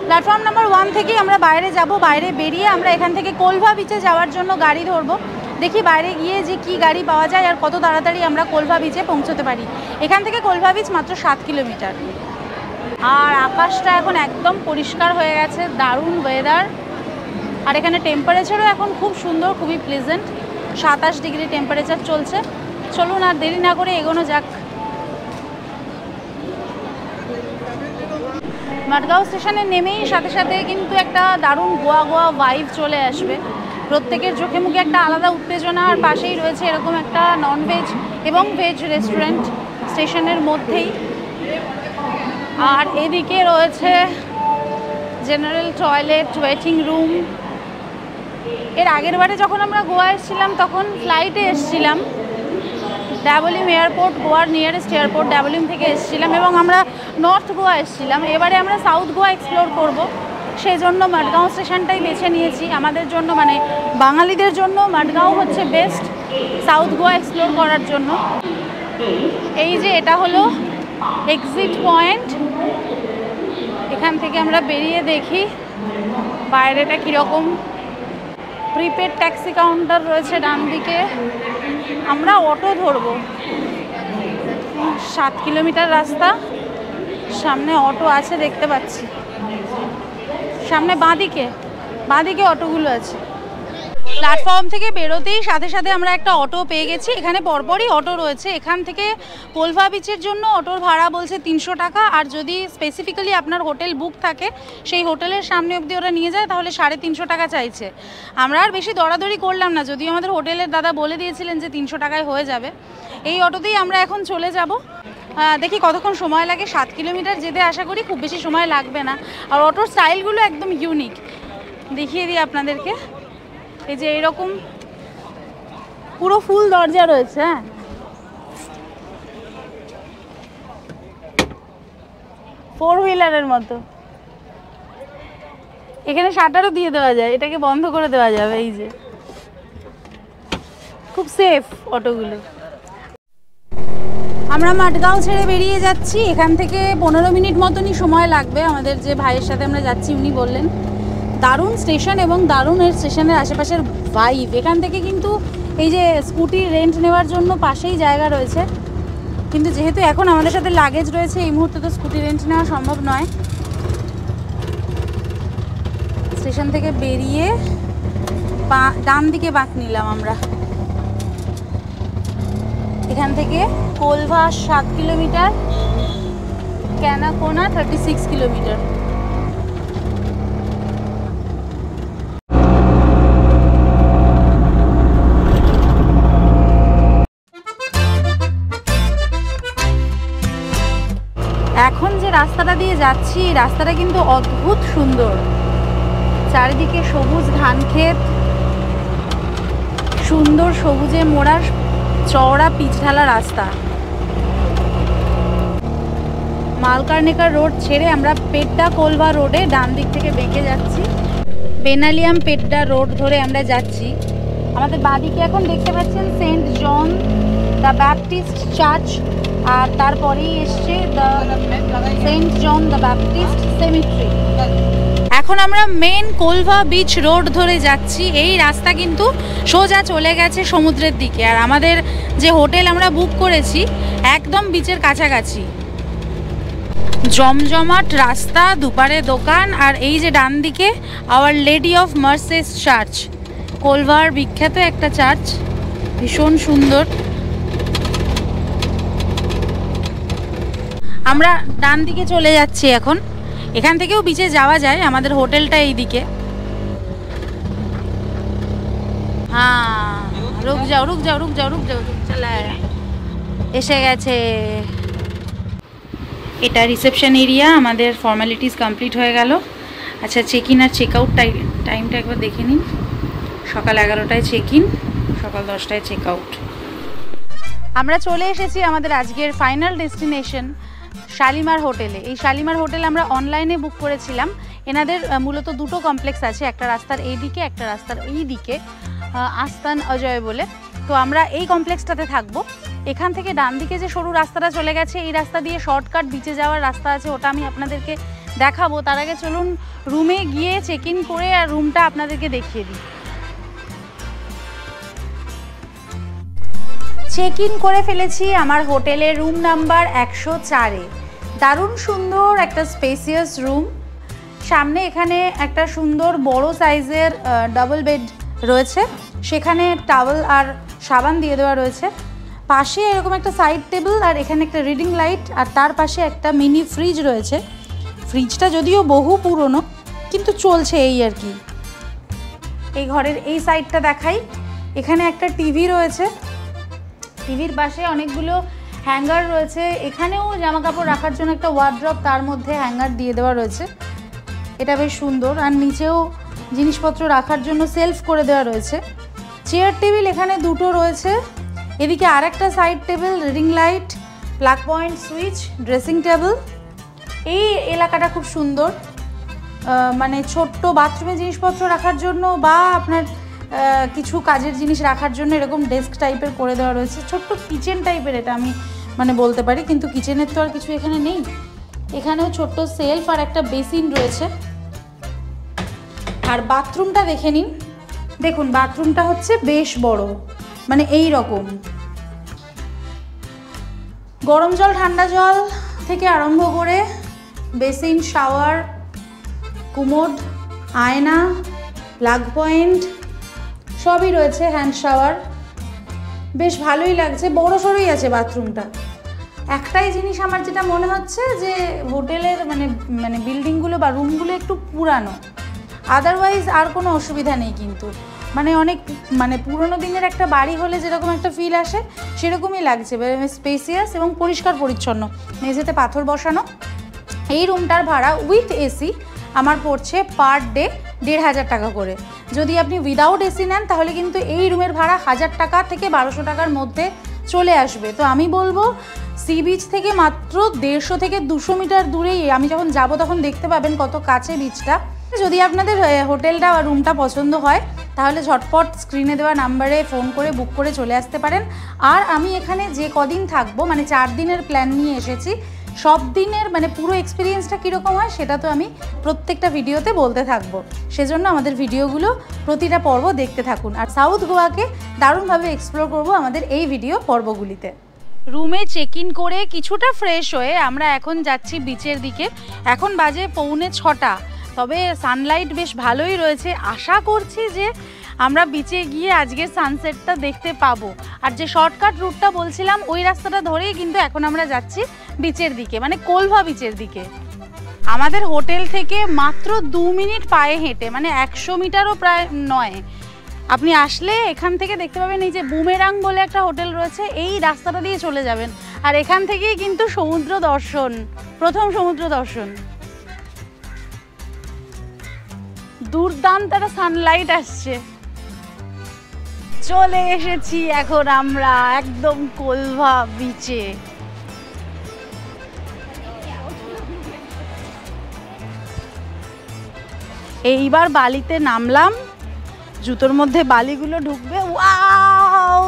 প্ল্যাটফর্ম নাম্বার 1 থেকেই আমরা বাইরে যাব। বাইরে বেরিয়ে আমরা এখান থেকে কোলভা বিচে যাওয়ার জন্য গাড়ি ধরবো। দেখি বাইরে গিয়ে যে কি গাড়ি পাওয়া যায় আর কত তাড়াতাড়ি আমরা কোলভা বিচে পৌঁছতে পারি। এখান থেকে কোলভা বিচ মাত্র 7 কিলোমিটার। আর আকাশটা এখন একদম পরিষ্কার হয়ে গেছে, দারুণ ওয়েদার। আর এখানে টেম্পারেচারও এখন খুব সুন্দর, খুবই প্লেজেন্ট। 27 ডিগ্রি টেম্পারেচার চলছে। চলুন আর দেরি না করে এগোনো যাক। মডগাঁও স্টেশনে নেমেই সাথে সাথে কিন্তু একটা দারুণ গোয়া গোয়া ভাইব চলে আসবে। প্রত্যেকের চোখে মুখে একটা আলাদা উত্তেজনা। আর পাশেই রয়েছে এরকম একটা ননভেজ এবং ভেজ রেস্টুরেন্ট স্টেশনের মধ্যেই। আর এদিকে রয়েছে জেনারেল টয়লেট, ওয়েটিং রুম। এর আগের বারে যখন আমরা গোয়া এসেছিলাম তখন ফ্লাইটে এসেছিলাম। ডাবলিম এয়ারপোর্ট, গোয়ার নিয়ারেস্ট এয়ারপোর্ট ডাবলিম থেকে এসেছিলাম এবং আমরা নর্থ গোয়া এসেছিলাম। এবারে আমরা সাউথ গোয়া এক্সপ্লোর করব, সেই জন্য মডগাঁও স্টেশনটাই বেছে নিয়েছি আমাদের জন্য, মানে বাঙালিদের জন্য মডগাঁও হচ্ছে বেস্ট সাউথ গোয়া এক্সপ্লোর করার জন্য। এই যে এটা হলো এক্সিট পয়েন্ট। এখান থেকে আমরা বেরিয়ে দেখি বাইরেটা কীরকম। প্রিপেড ট্যাক্সি কাউন্টার রয়েছে ডান দিকে। আমরা অটো ধরবো। 7 কিলোমিটার রাস্তা, সামনে অটো আছে দেখতে পাচ্ছি। সামনে বাঁদিকে অটোগুলো আছে। প্ল্যাটফর্ম থেকে বেরোতেই সাথে সাথে আমরা একটা অটো পেয়ে গেছি। এখানে পরপরই অটো রয়েছে। এখান থেকে কোলভা বিচের জন্য অটোর ভাড়া বলছে 300 টাকা। আর যদি স্পেসিফিক্যালি আপনার হোটেল বুক থাকে সেই হোটেলের সামনে অবধি ওরা নিয়ে যায় তাহলে 350 টাকা চাইছে। আমরা আর বেশি দরাদরি করলাম না, যদিও আমাদের হোটেলের দাদা বলে দিয়েছিলেন যে 300 টাকায় হয়ে যাবে। এই অটোতেই আমরা এখন চলে যাব। দেখি কতক্ষণ সময় লাগে। 7 কিলোমিটার যেতে আশা করি খুব বেশি সময় লাগবে না। আর অটোর স্টাইলগুলো একদম ইউনিক, দেখিয়ে দিই আপনাদেরকে। এই যে এরকম পুরো ফুল দরজা রয়েছে। হ্যাঁ, 4 হুইলারের মতো। এখানে শাটারও দিয়ে দেওয়া যায়, এটাকে বন্ধ করে দেওয়া যাবে। এই যে খুব সেফ অটোগুলো। আমরা মডগাঁও ছেড়ে বেরিয়ে যাচ্ছি। এখান থেকে 15 মিনিট মতনই সময় লাগবে। আমাদের যে ভাইয়ের সাথে আমরা যাচ্ছি উনি বললেন দারুণ স্টেশন এবং দারুণ এর স্টেশনের আশেপাশের ভাইব। এখান থেকে কিন্তু এই যে স্কুটি রেন্ট নেওয়ার জন্য পাশেই জায়গা রয়েছে, কিন্তু যেহেতু এখন আমাদের সাথে লাগেজ রয়েছে এই মুহূর্তে তো স্কুটি রেন্ট নেওয়া সম্ভব নয়। স্টেশন থেকে বেরিয়ে ডান দিকে বাঁক নিলাম আমরা। এখান থেকে কোলভা 7 কিলোমিটার, ক্যানাকোনা 36 কিলোমিটার। এখন যে রাস্তাটা দিয়ে যাচ্ছি এই রাস্তাটা কিন্তু অদ্ভুত সুন্দর। চারিদিকে সবুজ ধান ক্ষেত, সুন্দর সবুজে মোড়া চওড়া পিচঢালা রাস্তা। মালকারনেকার রোড ছেড়ে আমরা পেড্ডা কোলভা রোডে ডান দিক থেকে বেঁকে যাচ্ছি। বেনালিয়াম পেড্ডা রোড ধরে আমরা যাচ্ছি। আমাদের বাঁদিকে এখন দেখতে পাচ্ছেন Saint John the Baptist church, আর তারপরেই এসছে the Saint John the Baptist cemetery. এখন আমরা মেন কোলভা বিচ রোড ধরে যাচ্ছি। এই রাস্তা কিন্তু সোজা চলে গেছে সমুদ্রের দিকে। আর আমাদের যে হোটেল আমরা বুক করেছি একদম বিচের কাছাকাছি। জমজমাট রাস্তা, দুপারে দোকান, আর এই যে ডান দিকে Our Lady of Mercies church, কোলভার বিখ্যাত একটা চার্চ, ভীষণ সুন্দর। আমরা ডান দিকে চলে যাচ্ছি এখন। এখান থেকেও বিচে যাওয়া যায়, আমাদের হোটেলটা এই দিকে। হ্যাঁ, রুক যাও রুক যাও রুক যাও রুক যাও, চলে এসে গেছে। এটা রিসেপশন এরিয়া, আমাদের ফর্মালিটিস কমপ্লিট হয়ে গেল। আচ্ছা, চেক ইন আর চেক আউট টাইমটা একবার দেখে নিন। সকাল 11টায় চেক ইন, সকাল 10টায় চেক আউট। আমরা চলে এসেছি আমাদের আজকের ফাইনাল ডেস্টিনেশন শালিমার হোটেলে। এই শালিমার হোটেল আমরা অনলাইনে বুক করেছিলাম। এনাদের মূলত দুটো কমপ্লেক্স আছে, একটা রাস্তার এই দিকে, একটা রাস্তার এই দিকে, আস্তান অজয় বলে। তো আমরা এই কমপ্লেক্সটাতে থাকবো। এখান থেকে ডান দিকে যে সরু রাস্তাটা চলে গেছে, এই রাস্তা দিয়ে শর্টকাট বিচে যাওয়ার রাস্তা আছে, ওটা আমি আপনাদেরকে দেখাবো। তার আগে চলুন রুমে গিয়ে চেক ইন করে আর রুমটা আপনাদেরকে দেখিয়ে দিই। চেক ইন করে ফেলেছি আমার হোটেলের রুম নাম্বার 104-এ। দারুণ সুন্দর একটা স্পেসিয়াস রুম। সামনে এখানে একটা সুন্দর বড় সাইজের ডাবল বেড রয়েছে, সেখানে টাওয়েল আর সাবান দিয়ে দেওয়া রয়েছে। পাশে এরকম একটা সাইড টেবিল, আর এখানে একটা রিডিং লাইট, আর তার পাশে একটা মিনি ফ্রিজ রয়েছে। ফ্রিজটা যদিও বহু পুরনো, কিন্তু চলছে এই আর কি। এই ঘরের এই সাইডটা দেখাই, এখানে একটা টিভি রয়েছে, টিভির পাশে অনেকগুলো হ্যাঙ্গার রয়েছে। এখানেও জামা কাপড় রাখার জন্য একটা ওয়ার্ড্রপ, তার মধ্যে হ্যাঙ্গার দিয়ে দেওয়া রয়েছে, এটা বেশ সুন্দর। আর নিচেও জিনিসপত্র রাখার জন্য সেলফ করে দেওয়া রয়েছে। চেয়ার টেবিল এখানে দুটো রয়েছে, এদিকে আর একটা side table, reading light, plug point, switch, dressing table. এই এলাকাটা খুব সুন্দর, মানে ছোট্ট বাথরুমে জিনিসপত্র রাখার জন্য বা আপনার কিছু কাজের জিনিস রাখার জন্য এরকম ডেস্ক টাইপের করে দেওয়া রয়েছে। ছোট্ট কিচেন টাইপের এটা আমি মানে বলতে পারি, কিন্তু কিচেনের তো আর কিছু এখানে নেই। এখানেও ছোট্ট সেলফ আর একটা বেসিন রয়েছে। আর বাথরুমটা দেখে নিন, দেখুন বাথরুমটা হচ্ছে বেশ বড়, মানে এই রকম। গরম জল ঠান্ডা জল থেকে আরম্ভ করে বেসিন, শাওয়ার, কুমোড, আয়না, প্লাগ পয়েন্ট সবই রয়েছে, হ্যান্ড শাওয়ার। বেশ ভালোই লাগছে, বড় সড়ই আছে বাথরুমটা। একটাই জিনিস আমার যেটা মনে হচ্ছে যে হোটেলের মানে বিল্ডিংগুলো বা রুমগুলো একটু পুরানো, আদারওয়াইজ আর কোনো অসুবিধা নেই। কিন্তু অনেক পুরনো দিনের একটা বাড়ি হলে যেরকম একটা ফিল আসে সেরকমই লাগছে, স্পেসিয়াস এবং পরিষ্কার পরিচ্ছন্ন, মেঝেতে পাথর বসানো। এই রুমটার ভাড়া উইথ এসি আমার পড়ছে পার ডে 1500 টাকা করে। যদি আপনি উইদাউট এসি নেন তাহলে কিন্তু এই রুমের ভাড়া 1000 টাকা থেকে 1200 টাকার মধ্যে চলে আসবে। তো আমি বলবো সি বিচ থেকে মাত্র 150 থেকে 200 মিটার দূরেই, আমি যখন যাব তখন দেখতে পাবেন কত কাছে বিচটা। যদি আপনাদের হোটেলটা বা রুমটা পছন্দ হয় তাহলে ঝটপট স্ক্রিনে দেওয়া নাম্বারে ফোন করে বুক করে চলে আসতে পারেন। আর আমি এখানে যে কদিন থাকবো, মানে 4 দিনের প্ল্যান নিয়ে এসেছি, সব দিনের পুরো এক্সপিরিয়েন্সটা কীরকম হয় সেটা তো আমি প্রত্যেকটা ভিডিওতে বলতে থাকবো। সেজন্য আমাদের ভিডিওগুলো প্রতিটা পর্ব দেখতে থাকুন। আর সাউথ গোয়াকে দারুণভাবে এক্সপ্লোর করব আমাদের এই ভিডিও পর্বগুলিতে। রুমে চেক ইন করে কিছুটা ফ্রেশ হয়ে আমরা এখন যাচ্ছি বিচের দিকে। এখন বাজে 6:45, তবে সানলাইট বেশ ভালোই রয়েছে। আশা করছি যে আমরা বিচে গিয়ে আজকের সানসেটটা দেখতে পাবো। আর যে শর্টকাট রুটটা বলছিলাম ওই রাস্তাটা ধরেই কিন্তু এখন আমরা যাচ্ছি বিচের দিকে, মানে কোলভা বিচের দিকে। আমাদের হোটেল থেকে মাত্র 2 মিনিট পায়ে হেঁটে, মানে 100 মিটারও প্রায় নয়, আপনি আসলে এখান থেকে দেখতে পাবেন এই যে বুমেরাং বলে একটা হোটেল রয়েছে, এই রাস্তাটা দিয়ে চলে যাবেন। আর এখান থেকেই কিন্তু সমুদ্র দর্শন, প্রথম সমুদ্র দর্শন। দুর্দান্ত একটা সানলাইট আসছে। চলে এসেছি এখন আমরা একদম কোলভা বিচে। এইবার বালিতে নামলাম, জুতোর মধ্যে বালিগুলো ঢুকবে। ওয়াও,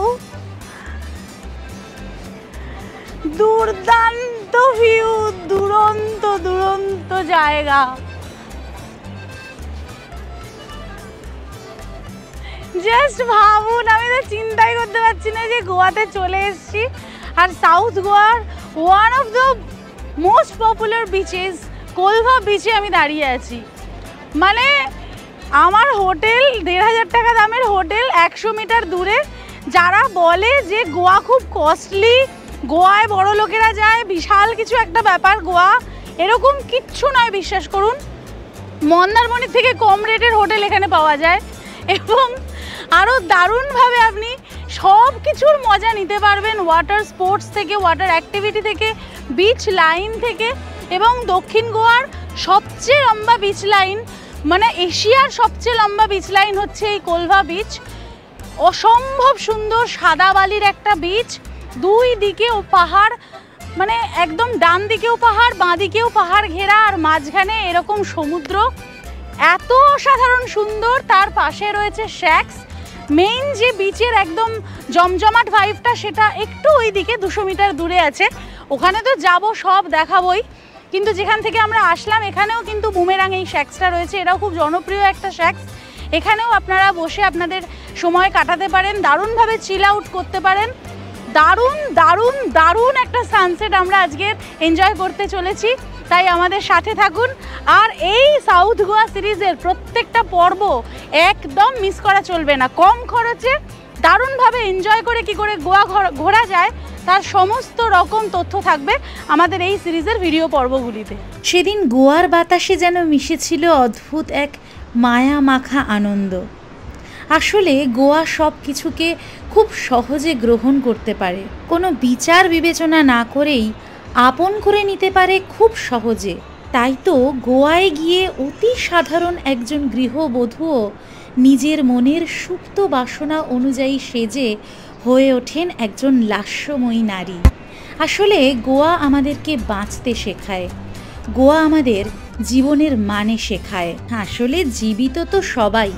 দুর্দান্ত ভিউ, দুরন্ত দুরন্ত জায়গা। জাস্ট ভাবুন, আমি তো চিন্তাই করতে পারছি না যে গোয়াতে চলে এসেছি। আর সাউথ গোয়ার one of the most popular bitches Colva বিচে আমি দাঁড়িয়ে আছি। মানে আমার হোটেল ১,৫০০ টাকা দামের হোটেল ১০০ মিটার দূরে। যারা বলে যে গোয়া খুব কস্টলি, গোয়ায় বড় লোকেরা যায়, বিশাল কিছু একটা ব্যাপার গোয়া, এরকম কিচ্ছু নয়, বিশ্বাস করুন। মন্দারমণির থেকে কম রেটের হোটেল এখানে পাওয়া যায় এবং আরও দারুণভাবে আপনি সব কিছুর মজা নিতে পারবেন, ওয়াটার স্পোর্টস থেকে, ওয়াটার অ্যাক্টিভিটি থেকে, বিচ লাইন থেকে। এবং দক্ষিণ গোয়ার সবচেয়ে লম্বা বিচ লাইন, মানে এশিয়ার সবচেয়ে লম্বা বিচ লাইন হচ্ছে এই কোলভা বিচ। অসম্ভব সুন্দর সাদা বালির একটা বিচ, দুই দিকেও পাহাড়, মানে একদম ডান দিকেও পাহাড়, বাঁ দিকেও পাহাড় ঘেরা, আর মাঝখানে এরকম সমুদ্র, এত অসাধারণ সুন্দর। তার পাশে রয়েছে শ্যাক্স। মেইন যে বিচের একদম জমজমাট ভাইবটা সেটা একটু ওই দিকে ২০০ মিটার দূরে আছে, ওখানে তো যাব, সব দেখাবই। কিন্তু যেখান থেকে আমরা আসলাম এখানেও কিন্তু বুমেরাং এই শ্যাক্সটা রয়েছে, এটাও খুব জনপ্রিয় একটা শ্যাক্স। এখানেও আপনারা বসে আপনাদের সময় কাটাতে পারেন, দারুণভাবে চিল আউট করতে পারেন। দারুণ দারুণ দারুণ একটা সানসেট আমরা আজকে এনজয় করতে চলেছি, তাই আমাদের সাথে থাকুন। আর এই সাউথ গোয়া সিরিজের প্রত্যেকটা পর্ব একদম মিস করা চলবে না। কম খরচে দারুণভাবে এনজয় করে কি করে গোয়া ঘোরা যায় তার সমস্ত রকম তথ্য থাকবে আমাদের এই সিরিজের ভিডিও পর্বগুলিতে। সেদিন গোয়ার বাতাসে যেন মিশেছিল অদ্ভুত এক মায়া মাখা আনন্দ। আসলে গোয়া সব কিছুকে খুব সহজে গ্রহণ করতে পারে, কোনো বিচার বিবেচনা না করেই আপন করে নিতে পারে খুব সহজে। তাই তো গোয়ায় গিয়ে অতি সাধারণ একজন গৃহবধূও নিজের মনের সুপ্ত বাসনা অনুযায়ী সেজে হয়ে ওঠেন একজন লাস্যময়ী নারী। আসলে গোয়া আমাদেরকে বাঁচতে শেখায়, গোয়া আমাদের জীবনের মানে শেখায়। আসলে জীবিত তো সবাই,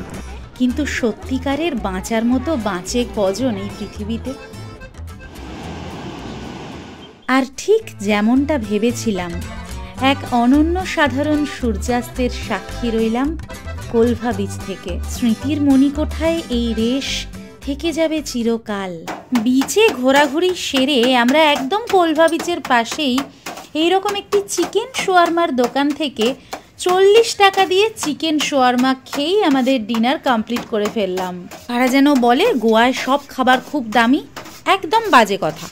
কিন্তু সত্যিকারের বাঁচার মতো বাঁচে কজন এই পৃথিবীতে? আর ঠিক যেমনটা ভেবেছিলাম, এক অনন্য সাধারণ সূর্যাস্তের সাক্ষী রইলাম কোলভা বিচ থেকে। স্মৃতির মণিকোঠায় এই রেশ থেকে যাবে চিরকাল। বিচে ঘোরাঘুরি সেরে আমরা একদম কোলভা বিচের পাশেই এইরকম একটি চিকেন শোয়ারমার দোকান থেকে 40 টাকা দিয়ে চিকেন শোয়ারমা খেয়েই আমাদের ডিনার কমপ্লিট করে ফেললাম। তারা যেন বলে গোয়ায় সব খাবার খুব দামি, একদম বাজে কথা।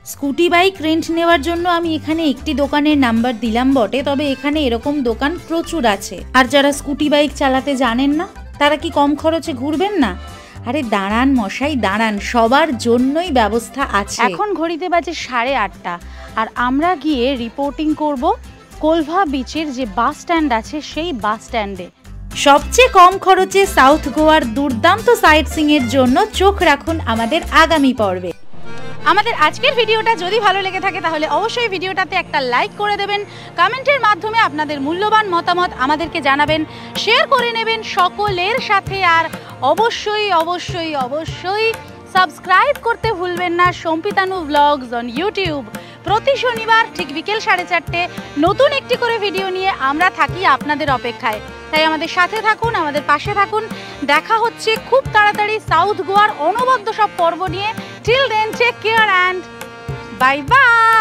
স্কুটি বাইক রেন্ট নেওয়ার জন্য আমি এখানে একটি দোকানের নাম্বার দিলাম বটে, তবে এখানে এরকম দোকান প্রচুর আছে। আর যারা স্কুটি বাইক চালাতে জানেন না তারা কি কম খরচে ঘুরবেন না? আরে দাঁড়ান মশাই দাঁড়ান, সবার জন্যই ব্যবস্থা আছে। এখন ঘড়িতে বাজে 8:30 আর আমরা গিয়ে রিপোর্টিং করব কোলভা বিচের যে বাস স্ট্যান্ড আছে সেই বাস স্ট্যান্ডে। সবচেয়ে কম খরচে সাউথ গোয়ার দুর্দান্ত সাইট সিইং এর জন্য চোখ রাখুন আমাদের আগামী পর্বে। আমাদের আজকের ভিডিওটা যদি ভালো লেগে থাকে তাহলে অবশ্যই ভিডিওটাতে একটা লাইক করে দেবেন, কমেন্টের মাধ্যমে আপনাদের মূল্যবান মতামত আমাদেরকে জানাবেন, শেয়ার করে নেবেন সকলের সাথে, আর অবশ্যই অবশ্যই অবশ্যই সাবস্ক্রাইব করতে ভুলবেন না সম্পিতানু ব্লগস অন ইউটিউব। প্রতি শনিবার ঠিক বিকেল 4:30 নতুন একটি করে ভিডিও নিয়ে আমরা থাকি আপনাদের অপেক্ষায়, তাই আমাদের সাথে থাকুন, আমাদের পাশে থাকুন। দেখা হচ্ছে খুব তাড়াতাড়ি সাউথ গোয়ার অনবদ্য সব পর্ব নিয়ে। Till then take care and bye by.